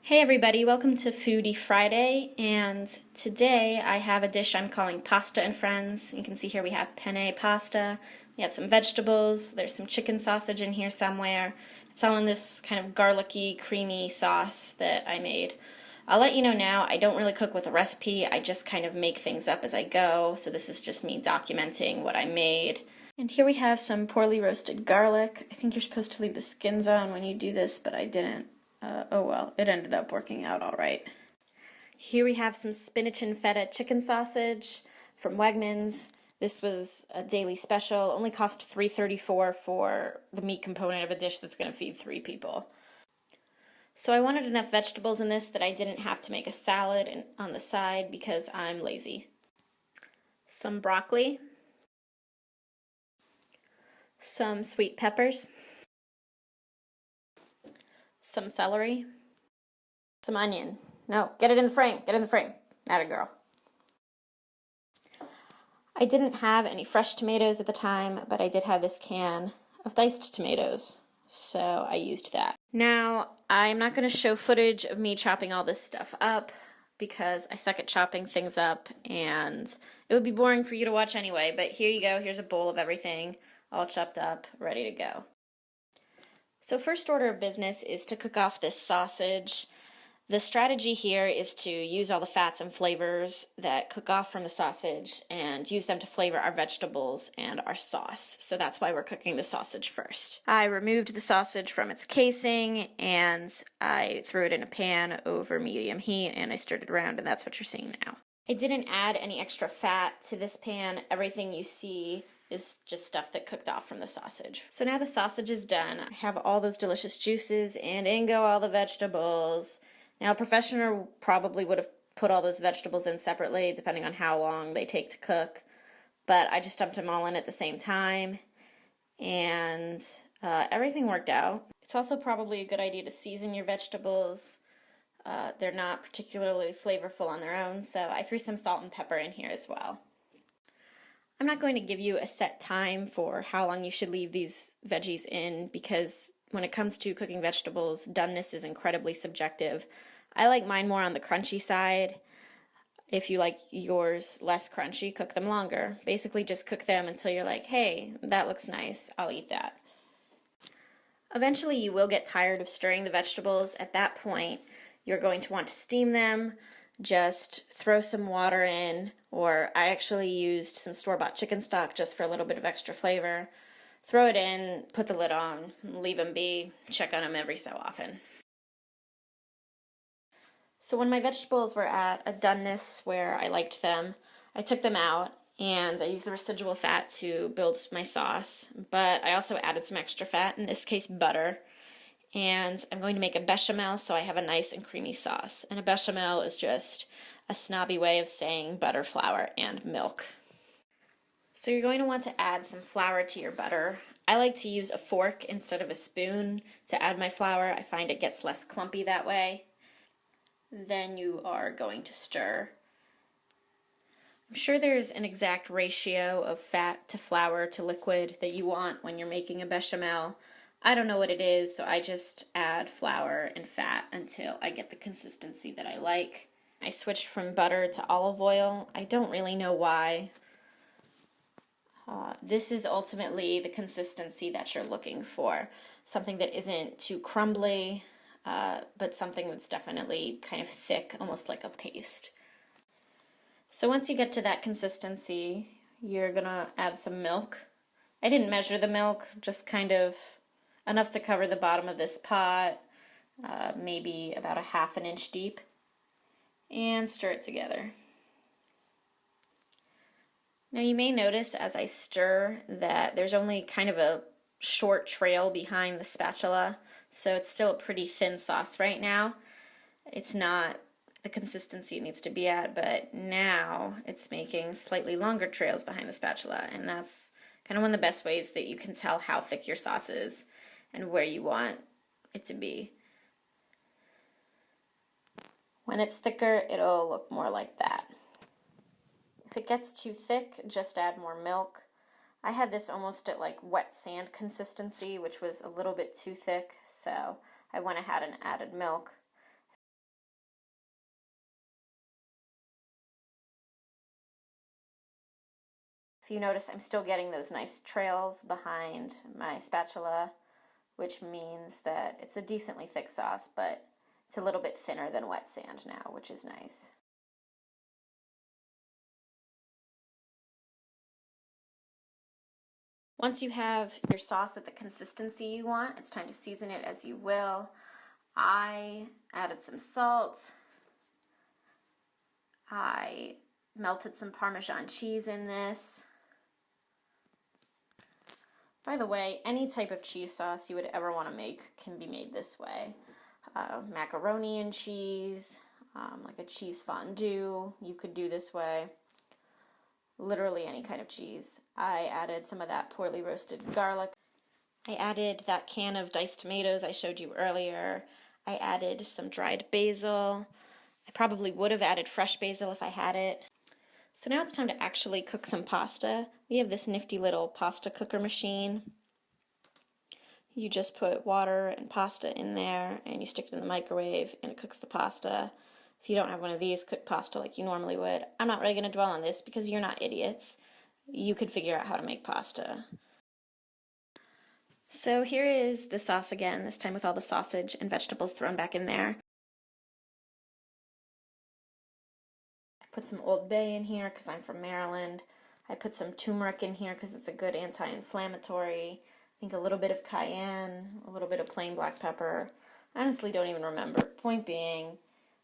Hey everybody, welcome to Foodie Friday, and today I have a dish I'm calling Pasta and Friends. You can see here we have penne pasta, we have some vegetables, there's some chicken sausage in here somewhere. It's all in this kind of garlicky, creamy sauce that I made. I'll let you know now, I don't really cook with a recipe, I just kind of make things up as I go, so this is just me documenting what I made. And here we have some poorly roasted garlic. I think you're supposed to leave the skins on when you do this, but I didn't. Oh well, it ended up working out all right. Here we have some spinach and feta chicken sausage from Wegmans. This was a daily special, only cost $3.34 for the meat component of a dish that's going to feed 3 people. So I wanted enough vegetables in this that I didn't have to make a salad on the side because I'm lazy. Some broccoli, some sweet peppers, some celery, some onion. No, get it in the frame, get in the frame. Atta girl. I didn't have any fresh tomatoes at the time, but I did have this can of diced tomatoes, so I used that. Now, I'm not going to show footage of me chopping all this stuff up because I suck at chopping things up and it would be boring for you to watch anyway, but here you go, here's a bowl of everything, all chopped up, ready to go. So first order of business is to cook off this sausage. The strategy here is to use all the fats and flavors that cook off from the sausage and use them to flavor our vegetables and our sauce. So that's why we're cooking the sausage first. I removed the sausage from its casing and I threw it in a pan over medium heat and I stirred it around, and that's what you're seeing now. I didn't add any extra fat to this pan. Everything you see is just stuff that cooked off from the sausage. So now the sausage is done. I have all those delicious juices and in go all the vegetables. Now a professional probably would have put all those vegetables in separately depending on how long they take to cook, but I just dumped them all in at the same time and everything worked out. It's also probably a good idea to season your vegetables. They're not particularly flavorful on their own, so I threw some salt and pepper in here as well. I'm not going to give you a set time for how long you should leave these veggies in because when it comes to cooking vegetables, doneness is incredibly subjective. I like mine more on the crunchy side. If you like yours less crunchy, cook them longer. Basically just cook them until you're like, hey, that looks nice, I'll eat that. Eventually you will get tired of stirring the vegetables. At that point, you're going to want to steam them. Just throw some water in, or I actually used some store-bought chicken stock just for a little bit of extra flavor. Throw it in, put the lid on, leave them be, check on them every so often. So when my vegetables were at a doneness where I liked them, I took them out and I used the residual fat to build my sauce, but I also added some extra fat, in this case butter. And I'm going to make a bechamel so I have a nice and creamy sauce. And a bechamel is just a snobby way of saying butter, flour, and milk. So you're going to want to add some flour to your butter. I like to use a fork instead of a spoon to add my flour. I find it gets less clumpy that way. Then you are going to stir. I'm sure there's an exact ratio of fat to flour to liquid that you want when you're making a bechamel. I don't know what it is, so I just add flour and fat until I get the consistency that I like. I switched from butter to olive oil. I don't really know why. This is ultimately the consistency that you're looking for. Something that isn't too crumbly, but something that's definitely kind of thick, almost like a paste. So once you get to that consistency, you're gonna add some milk. I didn't measure the milk, just kind of enough to cover the bottom of this pot, maybe about a ½ an inch deep, and stir it together. Now you may notice as I stir that there's only kind of a short trail behind the spatula, so it's still a pretty thin sauce right now. It's not the consistency it needs to be at, but now it's making slightly longer trails behind the spatula, and that's kind of one of the best ways that you can tell how thick your sauce is and where you want it to be. When it's thicker, it'll look more like that. If it gets too thick, just add more milk. I had this almost at like wet sand consistency, which was a little bit too thick, so I went ahead and added milk. If you notice, I'm still getting those nice trails behind my spatula, which means that it's a decently thick sauce, but it's a little bit thinner than wet sand now, which is nice. Once you have your sauce at the consistency you want, it's time to season it as you will. I added some salt. I melted some Parmesan cheese in this. By the way, any type of cheese sauce you would ever want to make can be made this way. Macaroni and cheese, like a cheese fondue, you could do this way. Literally any kind of cheese. I added some of that poorly roasted garlic. I added that can of diced tomatoes I showed you earlier. I added some dried basil. I probably would have added fresh basil if I had it. So now it's time to actually cook some pasta. We have this nifty little pasta cooker machine. You just put water and pasta in there and you stick it in the microwave and it cooks the pasta. If you don't have one of these, cook pasta like you normally would. I'm not really going to dwell on this because you're not idiots. You could figure out how to make pasta. So here is the sauce again, this time with all the sausage and vegetables thrown back in there. I put some Old Bay in here because I'm from Maryland. I put some turmeric in here because it's a good anti-inflammatory. I think a little bit of cayenne, a little bit of plain black pepper. I honestly don't even remember. Point being,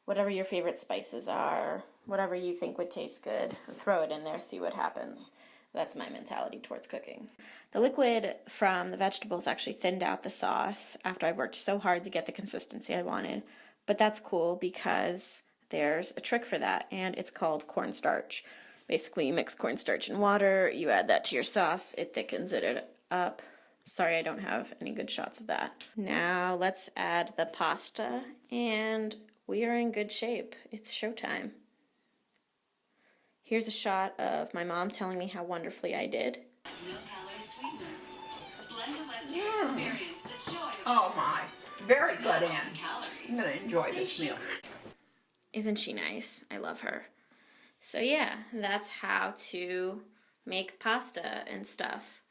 whatever your favorite spices are, whatever you think would taste good, throw it in there, see what happens. That's my mentality towards cooking. The liquid from the vegetables actually thinned out the sauce after I worked so hard to get the consistency I wanted. But that's cool because there's a trick for that, and it's called cornstarch. Basically, you mix cornstarch and water, you add that to your sauce, it thickens it up. Sorry, I don't have any good shots of that. Now let's add the pasta, and we are in good shape. It's showtime. Here's a shot of my mom telling me how wonderfully I did. Oh my, very good, Anne. I'm going to enjoy this meal. Isn't she nice? I love her. So yeah, that's how to make pasta and stuff.